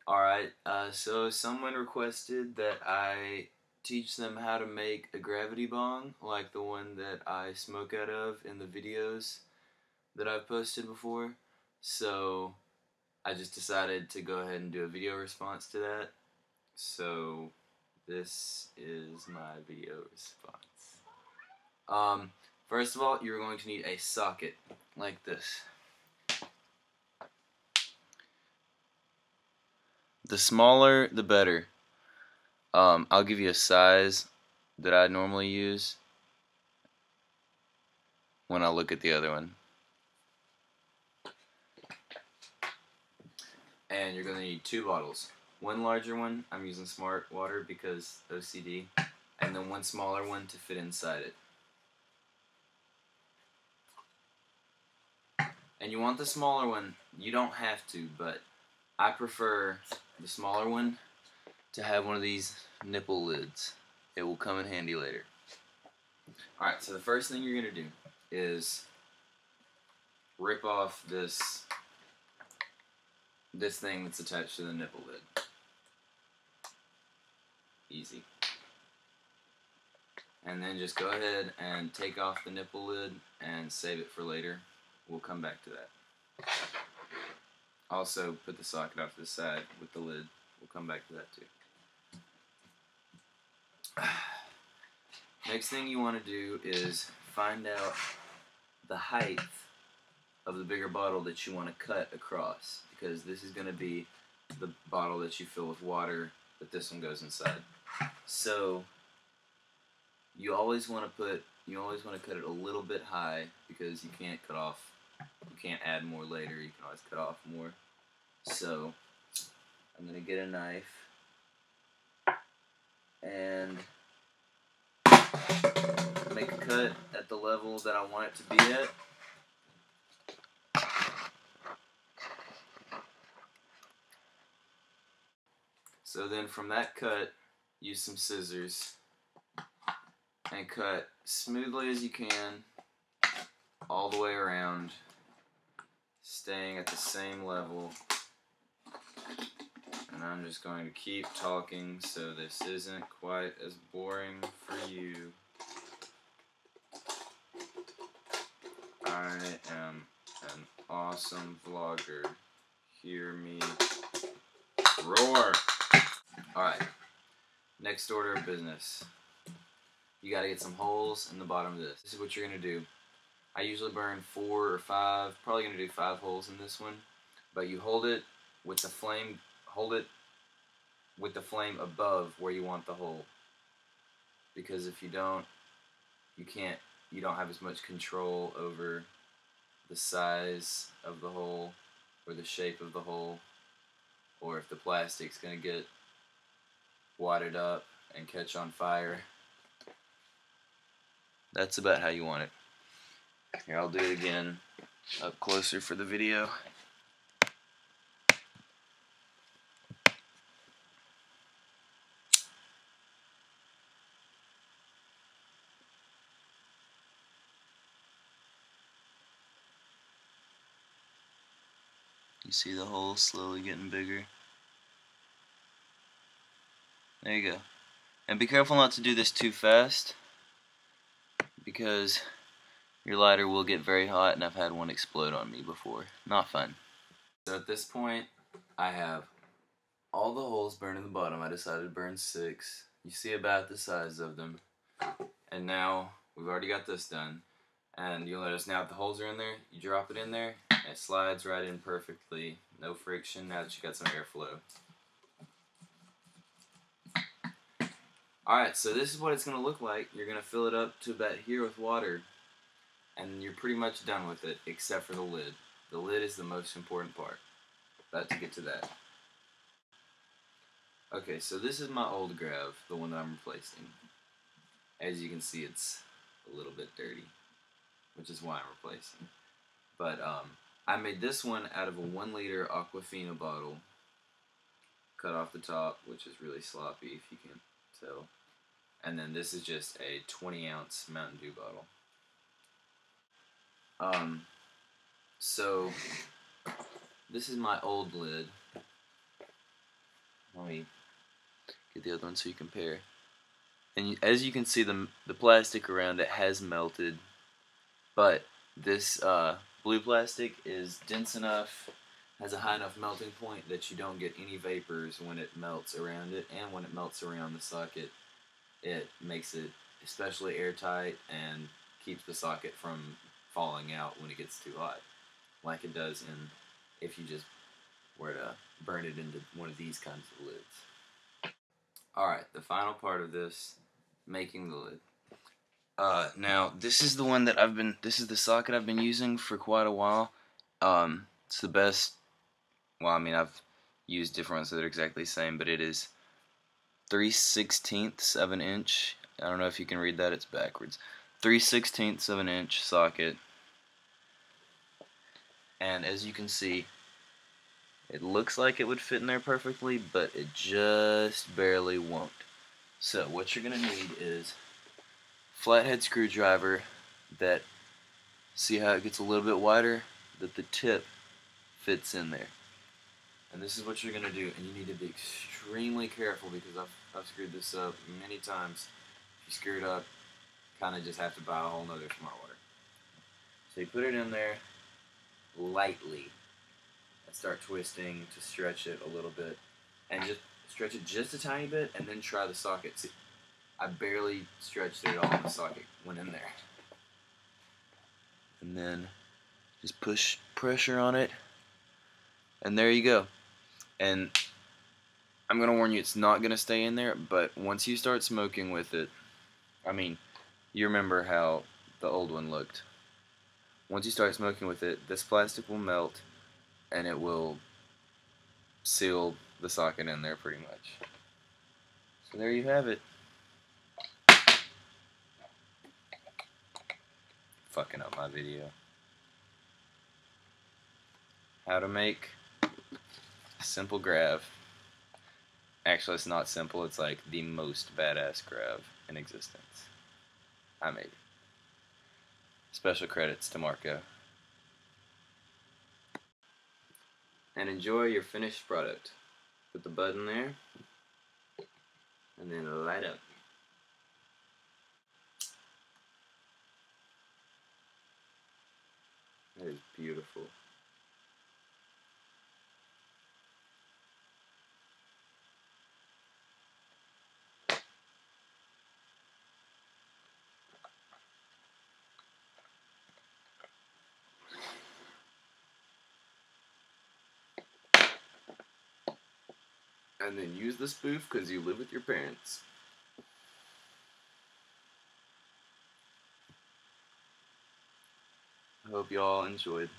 Alright, so someone requested that I teach them how to make a gravity bong, like the one that I smoke out of in the videos that I've posted before. So I just decided to go ahead and do a video response to that. So this is my video response. First of all, you're going to need a socket like this. The smaller, the better. I'll give you a size that I normally use when I look at the other one. And you're going to need 2 bottles. One larger one, I'm using Smart Water because OCD, and then one smaller one to fit inside it. And you want the smaller one, you don't have to, but I prefer the smaller one to have one of these nipple lids. It will come in handy later. Alright, so the first thing you're going to do is rip off this thing that's attached to the nipple lid. Easy. And then just go ahead and take off the nipple lid and save it for later. We'll come back to that. Also, put the socket off to the side with the lid. We'll come back to that too. Next thing you want to do is find out the height of the bigger bottle that you want to cut across, because this is going to be the bottle that you fill with water, but this one goes inside. So you always want to cut it a little bit high, because you can't add more later. You can always cut off more. So I'm going to get a knife and make a cut at the level that I want it to be at. So then from that cut, use some scissors and cut smoothly as you can all the way around, staying at the same level. And I'm just going to keep talking so this isn't quite as boring for you. I am an awesome vlogger. Hear me roar. Alright, next order of business. You gotta get some holes in the bottom of this. This is what you're gonna do. I usually burn 4 or 5, probably gonna do 5 holes in this one. But you hold it with the flame above where you want the hole. Because if you don't, you don't have as much control over the size of the hole or the shape of the hole, or if the plastic's gonna get wadded up and catch on fire. That's about how you want it. Here, I'll do it again up closer for the video. You see the hole slowly getting bigger. There you go. And be careful not to do this too fast, because your lighter will get very hot, and I've had one explode on me before. Not fun. So at this point, I have all the holes burned in the bottom. I decided to burn 6. You see about the size of them. And now, we've already got this done. And you'll notice now that the holes are in there, you drop it in there, and it slides right in perfectly. No friction now that you got some airflow. Alright, so this is what it's going to look like. You're going to fill it up to about here with water, and you're pretty much done with it, except for the lid. The lid is the most important part. About to get to that. Okay, so this is my old Grav, the one that I'm replacing. As you can see, it's a little bit dirty, which is why I'm replacing. But I made this one out of a 1 liter Aquafina bottle. Cut off the top, which is really sloppy if you can tell. And then this is just a 20-ounce Mountain Dew bottle. So this is my old lid. at the other one so you compare. And as you can see, the plastic around it has melted, but this blue plastic is dense enough, has a high enough melting point that you don't get any vapors when it melts around it, and when it melts around the socket, it makes it especially airtight and keeps the socket from falling out when it gets too hot, like it does if you just were to burn it into one of these kinds of lids. Alright, the final part of this, making the lid. Now, this is the one that this is the socket I've been using for quite a while. It's the best, well, I mean, I've used different ones that are exactly the same, but it is 3/16 of an inch. I don't know if you can read that, it's backwards. 3/16 of an inch socket. And as you can see, it looks like it would fit in there perfectly, but it just barely won't. So what you're going to need is flathead screwdriver that, see how it gets a little bit wider? That the tip fits in there. And this is what you're going to do, and you need to be extremely careful because I've screwed this up many times. If you screw it up, kind of just have to buy a whole nother smart water. So you put it in there lightly and start twisting to stretch it a little bit, and just stretch it just a tiny bit, and then try the socket. See, I barely stretched it all in the socket, went in there. And then just push pressure on it, and there you go. And I'm gonna warn you, it's not gonna stay in there, but once you start smoking with it, I mean, you remember how the old one looked. Once you start smoking with it, this plastic will melt, and it will seal the socket in there pretty much. So there you have it. Fucking up my video. How to make a simple Grav. Actually, it's not simple, it's like the most badass Grav in existence. I made it. Special credits to Marco. And enjoy your finished product. Put the button there, and then light up. That is beautiful. And then use the spoof because you live with your parents. I hope y'all enjoyed.